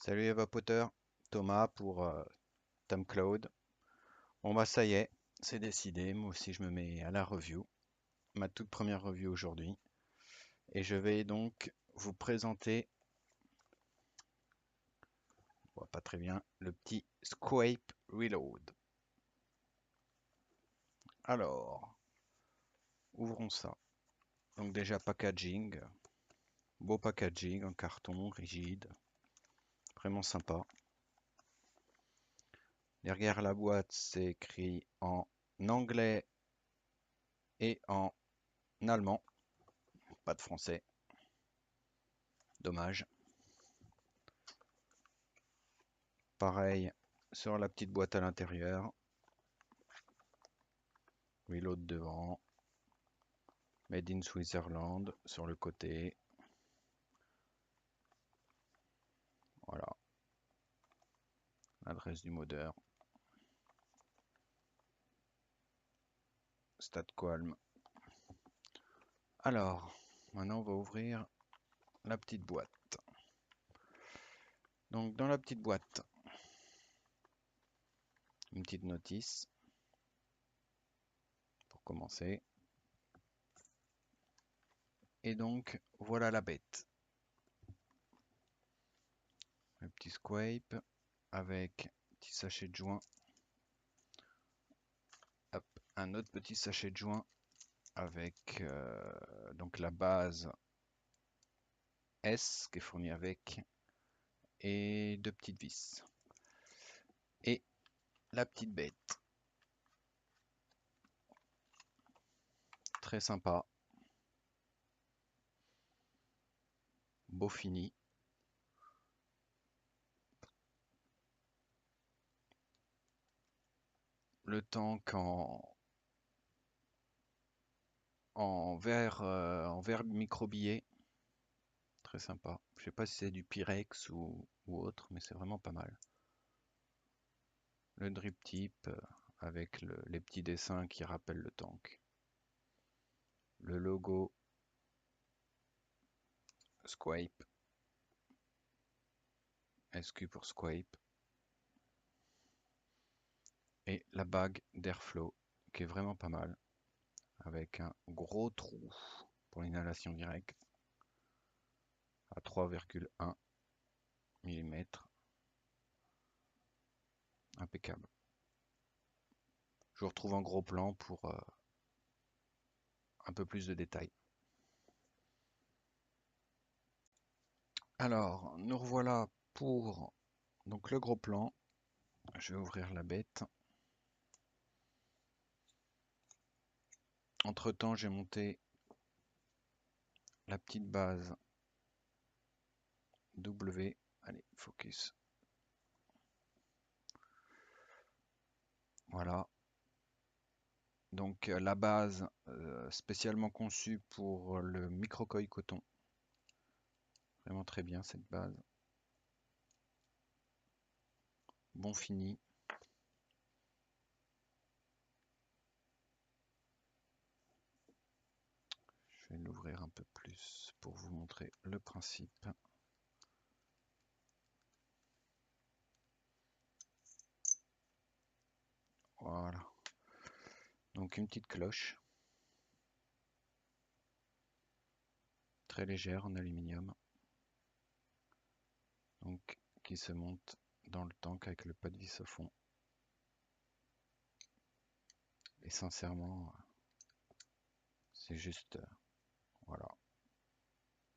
Salut Evapoteur, Thomas pour Tom Cloud. Bon bah ça y est, c'est décidé, moi aussi je me mets à la review, ma toute première review aujourd'hui. Et je vais donc vous présenter, on voit pas très bien, le petit Squape Reload. Alors, ouvrons ça. Donc déjà packaging, beau packaging en carton, rigide, vraiment sympa. Derrière la boîte, c'est écrit en anglais et en allemand, pas de français, dommage. Pareil sur la petite boîte à l'intérieur. Reload devant. Made in Switzerland sur le côté. Voilà. L'adresse du modeur. Statqualm. Alors, maintenant on va ouvrir la petite boîte. Donc dans la petite boîte, une petite notice pour commencer. Et donc voilà la bête. Le petit Squape avec un petit sachet de joint. Hop, un autre petit sachet de joint avec donc la base S qui est fournie avec et deux petites vis. Et la petite bête. Très sympa. Beau fini. Le temps en verre microbillé. Très sympa. Je sais pas si c'est du Pyrex ou autre, mais c'est vraiment pas mal. Le drip tip avec les petits dessins qui rappellent le tank. Le logo Squape. SQ pour Squape. Et la bague d'Airflow qui est vraiment pas mal. Avec un gros trou pour l'inhalation directe à 3,1 mm. Impeccable. Je vous retrouve en gros plan pour un peu plus de détails. Alors, nous revoilà pour donc le gros plan. Je vais ouvrir la bête. Entre-temps, j'ai monté la petite base W. Allez, focus. Voilà. Donc la base spécialement conçue pour le microcoil coton. Vraiment très bien cette base. Bon fini. Je vais l'ouvrir un peu plus pour vous montrer le principe. Voilà. Donc une petite cloche. Très légère en aluminium. Donc qui se monte dans le tank avec le pas de vis au fond. Et sincèrement, c'est juste, voilà,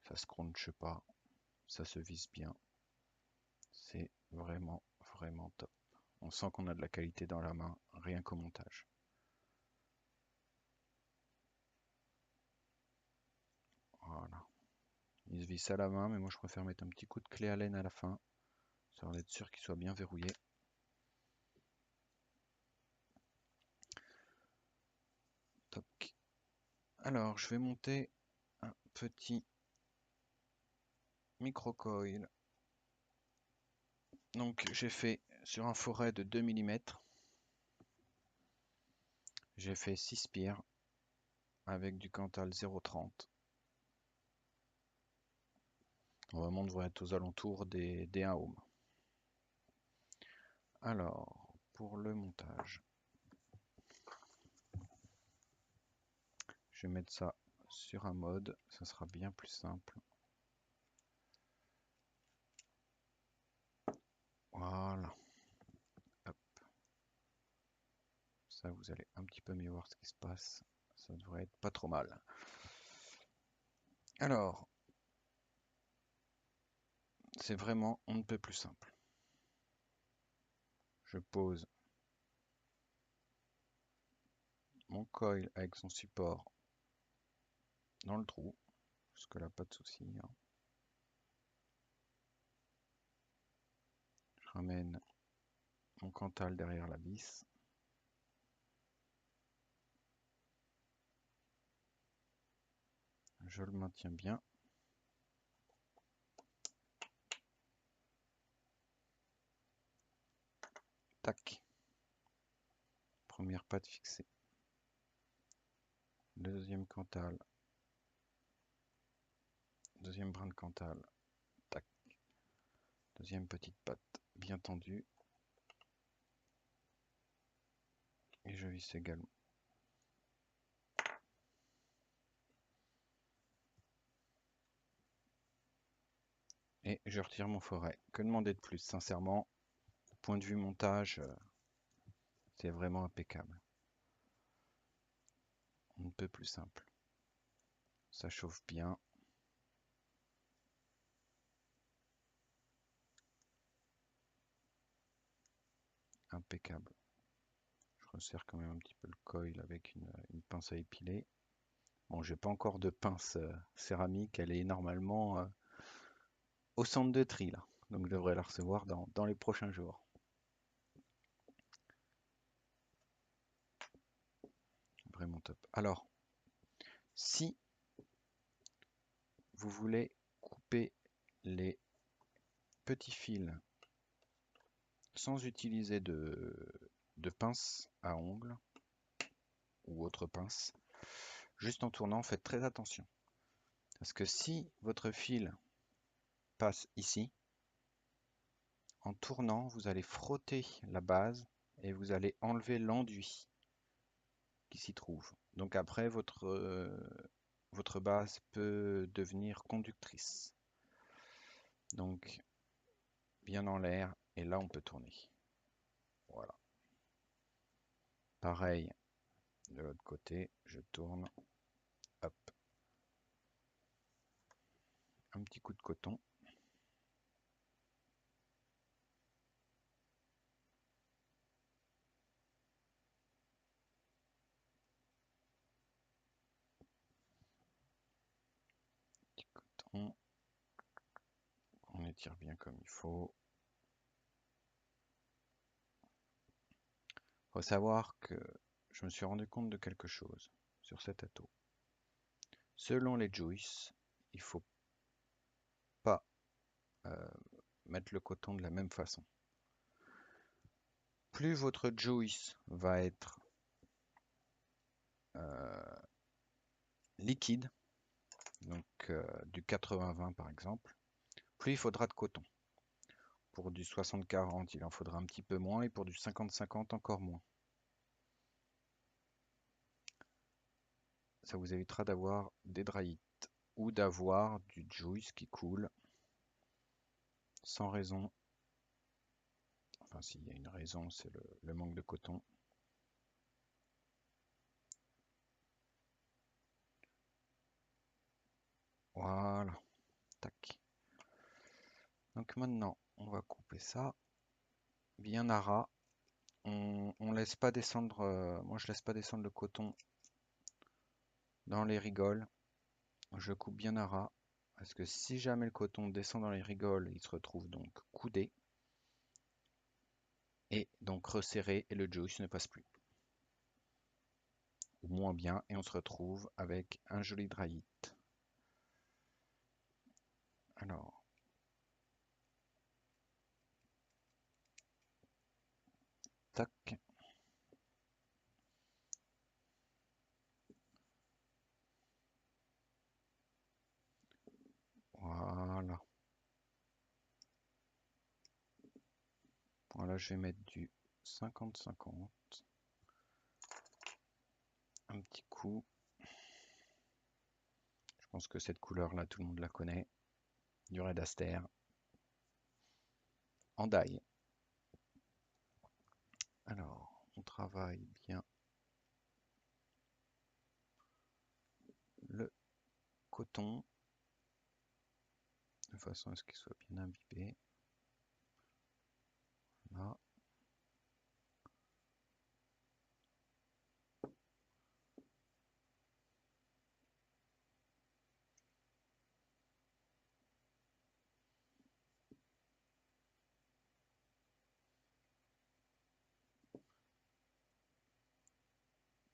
ça se crunche pas, ça se visse bien. C'est vraiment, vraiment top. On sent qu'on a de la qualité dans la main, rien qu'au montage. Voilà. Il se visse à la main, mais moi je préfère mettre un petit coup de clé à laine à la fin, histoire d'être sûr qu'il soit bien verrouillé. Toc. Alors, je vais monter un petit microcoil. Donc, j'ai fait sur un forêt de 2 mm. J'ai fait 6 spires avec du Cantal 0,30. Normalement, on devrait être aux alentours des 1 ohm. Alors, pour le montage, je vais mettre ça sur un mode, ça sera bien plus simple. Voilà. Hop. Ça, vous allez un petit peu mieux voir ce qui se passe. Ça devrait être pas trop mal. Alors, c'est vraiment on ne peut plus simple. Je pose mon coil avec son support dans le trou. Jusque-là, pas de souci, hein. Je ramène mon Cantal derrière la vis. Je le maintiens bien. Tac. Première patte fixée. Deuxième Cantal. Deuxième brin de Cantal. Tac. Deuxième petite patte bien tendue. Et je visse également. Et je retire mon forêt. Que demander de plus, sincèrement, point de vue montage, c'est vraiment impeccable. On ne peut plus simple. Ça chauffe bien. Impeccable. Je resserre quand même un petit peu le coil avec une pince à épiler. Bon, j'ai pas encore de pince céramique, elle est normalement au centre de tri là. Donc je devrais la recevoir dans les prochains jours. Vraiment top. Alors, si vous voulez couper les petits fils sans utiliser de pince à ongles ou autre pince, juste en tournant, faites très attention. Parce que si votre fil passe ici, en tournant, vous allez frotter la base et vous allez enlever l'enduit qui s'y trouve. Donc après, votre base peut devenir conductrice. Donc, bien en l'air, et là, on peut tourner. Voilà. Pareil, de l'autre côté, je tourne. Hop. Un petit coup de coton. Petit coton. On étire bien comme il faut. Il faut savoir que je me suis rendu compte de quelque chose sur cet atto. Selon les juices, il ne faut pas mettre le coton de la même façon. Plus votre juice va être liquide, donc du 80-20 par exemple, plus il faudra de coton. Pour du 60-40, il en faudra un petit peu moins, et pour du 50-50, encore moins. Ça vous évitera d'avoir des dry hits ou d'avoir du juice qui coule sans raison. Enfin, s'il y a une raison, c'est le manque de coton. Voilà, tac. Donc maintenant, on va couper ça bien à ras. On laisse pas descendre, moi je laisse pas descendre le coton dans les rigoles. Je coupe bien à ras parce que si jamais le coton descend dans les rigoles, il se retrouve donc coudé et donc resserré et le juice ne passe plus. Ou moins bien, et on se retrouve avec un joli dry hit. Alors, tac. Voilà. Voilà, je vais mettre du 50-50. Un petit coup. Je pense que cette couleur-là, tout le monde la connaît. Du Red Aster. En die. Alors, on travaille bien le coton de façon à ce qu'il soit bien imbibé. Là.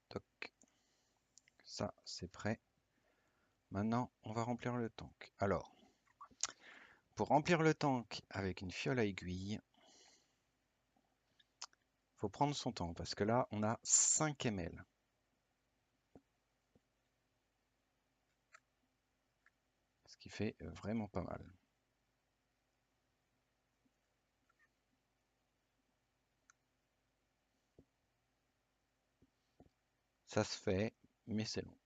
Toc. Ça, c'est prêt. Maintenant, on va remplir le tank. Alors, pour remplir le tank avec une fiole à aiguille, il faut prendre son temps parce que là, on a 5 ml. Ce qui fait vraiment pas mal. Ça se fait, mais c'est long.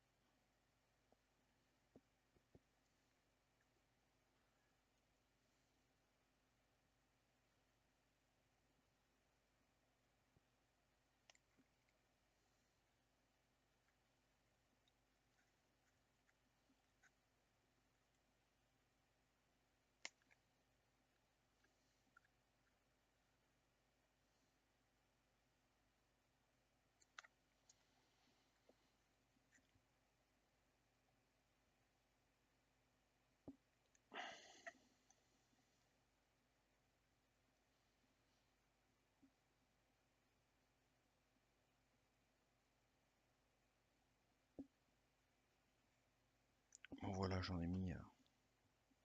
Bon, voilà, j'en ai mis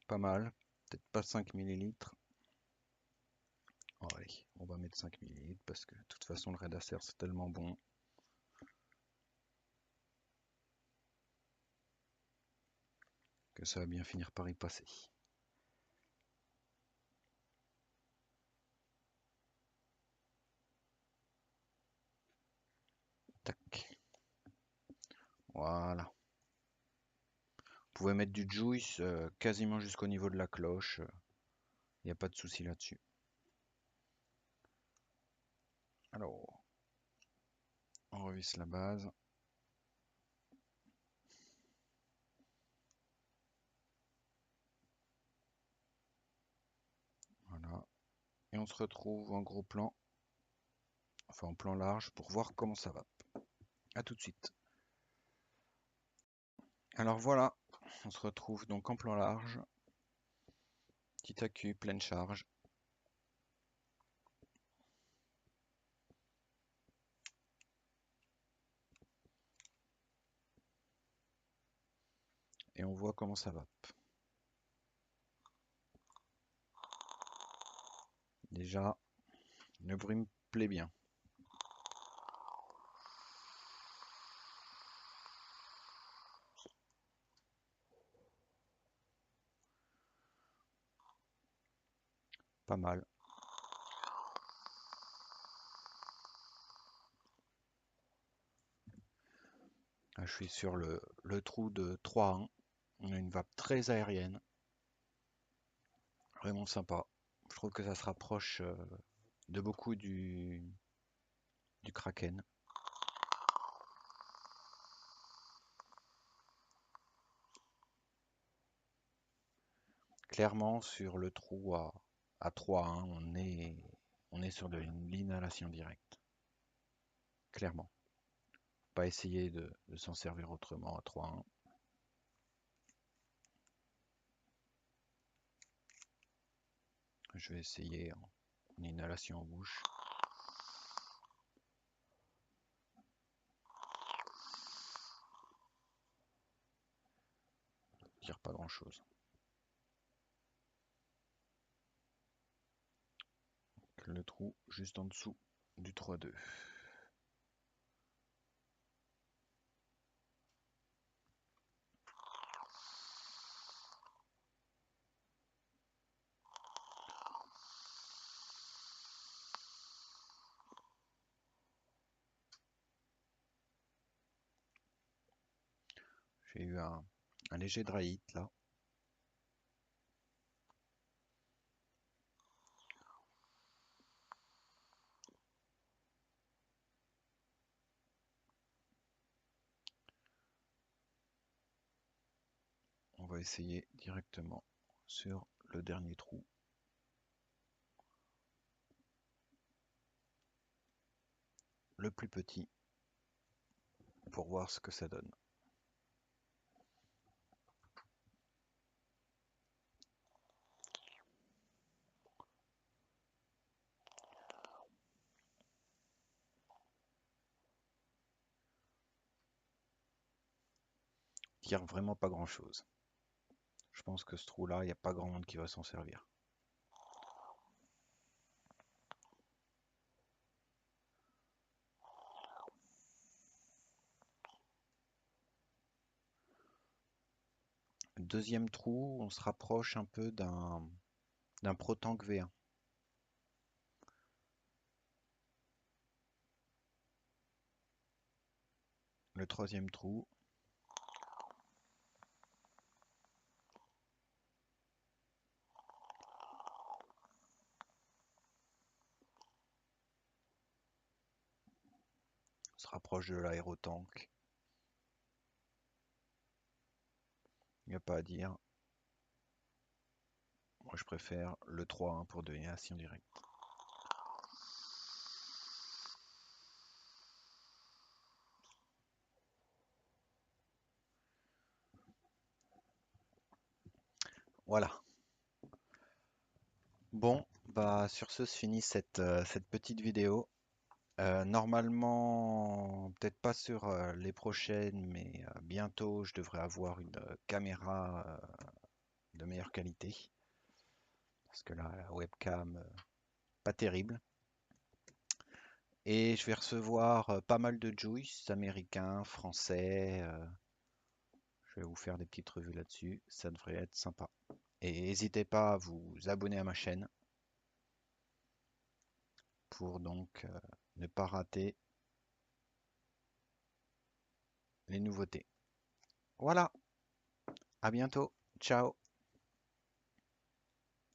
pas mal. Peut-être pas 5 millilitres. Oh, allez, on va mettre 5 millilitres parce que de toute façon, le Red Acer, c'est tellement bon. Que ça va bien finir par y passer. Tac. Voilà. Vous pouvez mettre du juice quasiment jusqu'au niveau de la cloche. Il n'y a pas de souci là-dessus. Alors, on revisse la base. Voilà. Et on se retrouve en gros plan, enfin en plan large, pour voir comment ça va. A tout de suite. Alors voilà, on se retrouve donc en plan large. Petit accu, pleine charge. Et on voit comment ça va. Déjà, le bruit me plaît bien. Pas mal. Là, je suis sur le trou de 3-1. On a une vape très aérienne. Vraiment sympa. Je trouve que ça se rapproche de beaucoup du Kraken. Clairement, sur le trou à 3-1, on est sur de l'inhalation directe. Clairement. Pas essayer de s'en servir autrement à 3-1. Je vais essayer en inhalation en bouche. Je tire pas grand chose. Le trou juste en dessous du 3-2. J'ai eu un léger dry hit là. On va essayer directement sur le dernier trou. Le plus petit pour voir ce que ça donne. Tire vraiment pas grand chose. Je pense que ce trou là, il n'y a pas grand monde qui va s'en servir. Deuxième trou, on se rapproche un peu d'un Protank V1. Le troisième trou. On se rapproche de l'aérotank. Il n'y a pas à dire. Moi je préfère le 3-1 pour domination directe. Voilà. Bon, bah sur ce se finit cette petite vidéo. Normalement, peut-être pas sur les prochaines, mais bientôt je devrais avoir une caméra de meilleure qualité. Parce que là, la webcam, pas terrible. Et je vais recevoir pas mal de juice américains, français. Je vais vous faire des petites revues là-dessus. Ça devrait être sympa. Et n'hésitez pas à vous abonner à ma chaîne pour donc ne pas rater les nouveautés. Voilà, à bientôt. Ciao.